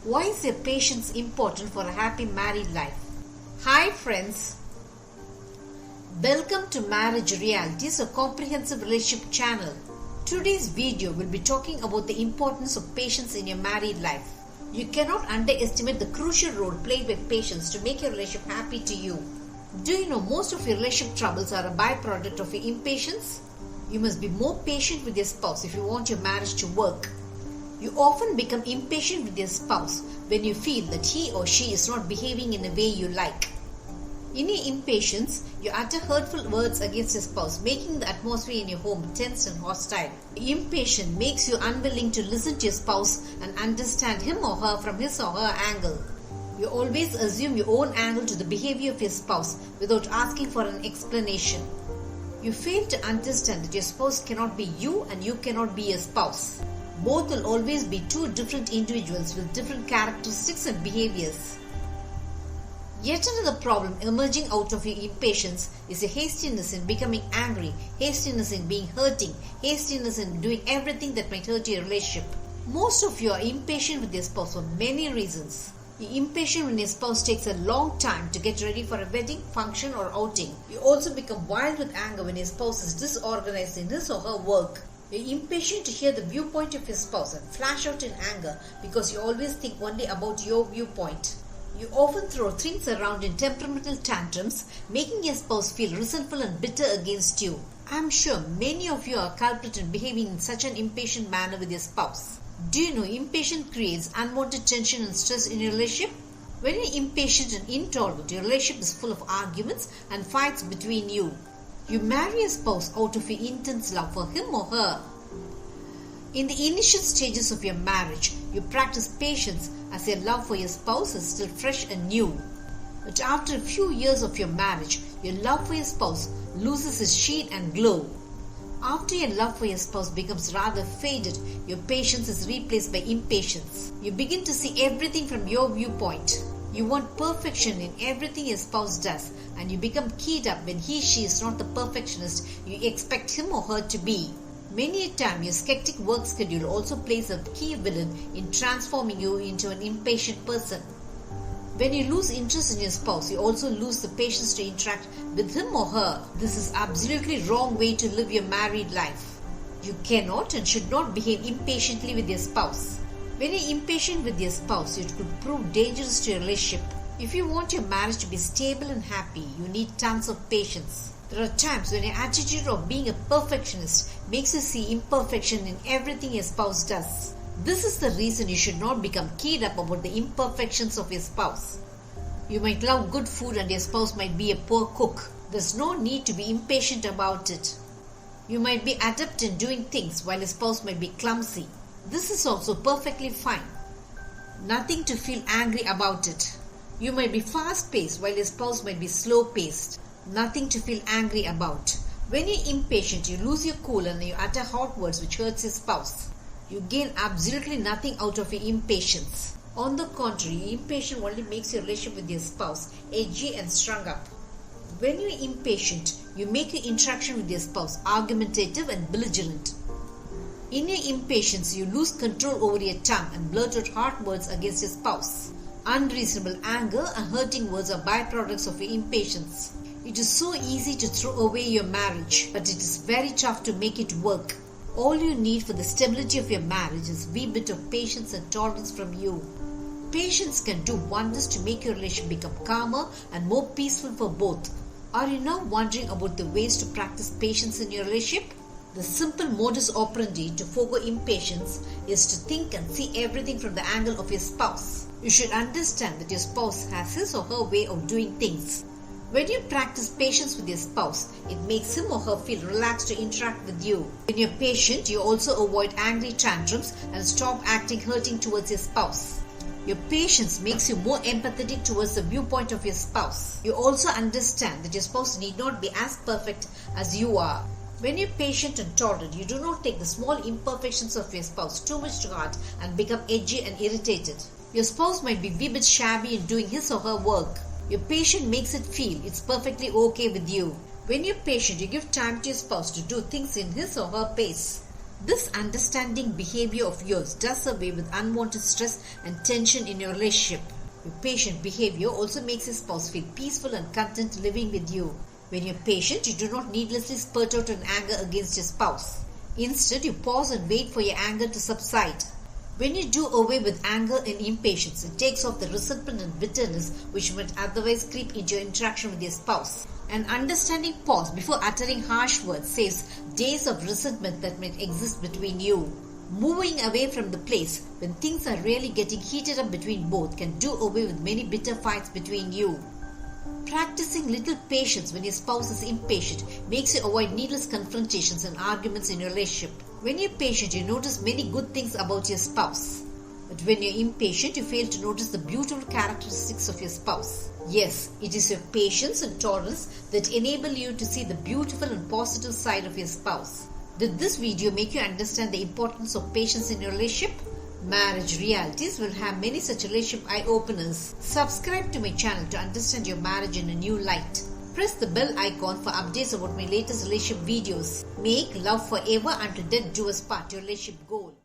Why is your patience important for a happy married life? Hi friends, welcome to Marriage Realities, a comprehensive relationship channel. Today's video will be talking about the importance of patience in your married life. You cannot underestimate the crucial role played by patience to make your relationship happy to you. Do you know most of your relationship troubles are a byproduct of your impatience? You must be more patient with your spouse if you want your marriage to work. You often become impatient with your spouse when you feel that he or she is not behaving in a way you like. In your impatience, you utter hurtful words against your spouse, making the atmosphere in your home tense and hostile. Impatience makes you unwilling to listen to your spouse and understand him or her from his or her angle. You always assume your own angle to the behavior of your spouse without asking for an explanation. You fail to understand that your spouse cannot be you and you cannot be your spouse. Both will always be two different individuals with different characteristics and behaviors. Yet another problem emerging out of your impatience is your hastiness in becoming angry, hastiness in being hurting, hastiness in doing everything that might hurt your relationship. Most of you are impatient with your spouse for many reasons. You're impatient when your spouse takes a long time to get ready for a wedding, function or outing. You also become wild with anger when your spouse is disorganized in his or her work. You're impatient to hear the viewpoint of your spouse and flash out in anger because you always think only about your viewpoint. You often throw things around in temperamental tantrums, making your spouse feel resentful and bitter against you. I'm sure many of you are culprit in behaving in such an impatient manner with your spouse. Do you know impatience creates unwanted tension and stress in your relationship? When you're impatient and intolerant, your relationship is full of arguments and fights between you. You marry a spouse out of your intense love for him or her. In the initial stages of your marriage, you practice patience as your love for your spouse is still fresh and new. But after a few years of your marriage, your love for your spouse loses its sheen and glow. After your love for your spouse becomes rather faded, your patience is replaced by impatience. You begin to see everything from your viewpoint. You want perfection in everything your spouse does, and you become keyed up when she is not the perfectionist you expect him or her to be. Many a time, your skeptic work schedule also plays a key villain in transforming you into an impatient person. When you lose interest in your spouse, you also lose the patience to interact with him or her. This is absolutely wrong way to live your married life. You cannot and should not behave impatiently with your spouse. When you're impatient with your spouse, it could prove dangerous to your relationship. If you want your marriage to be stable and happy, you need tons of patience. There are times when your attitude of being a perfectionist makes you see imperfection in everything your spouse does. This is the reason you should not become keyed up about the imperfections of your spouse. You might love good food and your spouse might be a poor cook. There's no need to be impatient about it. You might be adept in doing things while your spouse might be clumsy. This is also perfectly fine. Nothing to feel angry about it. You might be fast-paced while your spouse might be slow-paced. Nothing to feel angry about. When you're impatient, you lose your cool and you utter hot words which hurts your spouse. You gain absolutely nothing out of your impatience. On the contrary, impatience only makes your relationship with your spouse edgy and strung up. When you're impatient, you make your interaction with your spouse argumentative and belligerent. In your impatience, you lose control over your tongue and blurt out hard words against your spouse. Unreasonable anger and hurting words are byproducts of your impatience. It is so easy to throw away your marriage, but it is very tough to make it work. All you need for the stability of your marriage is a wee bit of patience and tolerance from you. Patience can do wonders to make your relationship become calmer and more peaceful for both. Are you now wondering about the ways to practice patience in your relationship? The simple modus operandi to forego impatience is to think and see everything from the angle of your spouse. You should understand that your spouse has his or her way of doing things. When you practice patience with your spouse, it makes him or her feel relaxed to interact with you. When you're patient, you also avoid angry tantrums and stop acting hurting towards your spouse. Your patience makes you more empathetic towards the viewpoint of your spouse. You also understand that your spouse need not be as perfect as you are. When you're patient and tolerant, you do not take the small imperfections of your spouse too much to heart and become edgy and irritated. Your spouse might be a bit shabby in doing his or her work. Your patience makes it feel it's perfectly okay with you. When you're patient, you give time to your spouse to do things in his or her pace. This understanding behavior of yours does away with unwanted stress and tension in your relationship. Your patient behavior also makes your spouse feel peaceful and content living with you. When you're patient, you do not needlessly spurt out in anger against your spouse. Instead, you pause and wait for your anger to subside. When you do away with anger and impatience, it takes off the resentment and bitterness which might otherwise creep into your interaction with your spouse. An understanding pause before uttering harsh words saves days of resentment that might exist between you. Moving away from the place when things are really getting heated up between both can do away with many bitter fights between you. Practicing little patience when your spouse is impatient makes you avoid needless confrontations and arguments in your relationship. When you're patient, you notice many good things about your spouse. But when you're impatient, you fail to notice the beautiful characteristics of your spouse. Yes, it is your patience and tolerance that enable you to see the beautiful and positive side of your spouse. Did this video make you understand the importance of patience in your relationship? Marriage Realities will have many such relationship eye-openers. Subscribe to my channel to understand your marriage in a new light. Press the bell icon for updates about my latest relationship videos. Make love forever until death do us part, your relationship goal.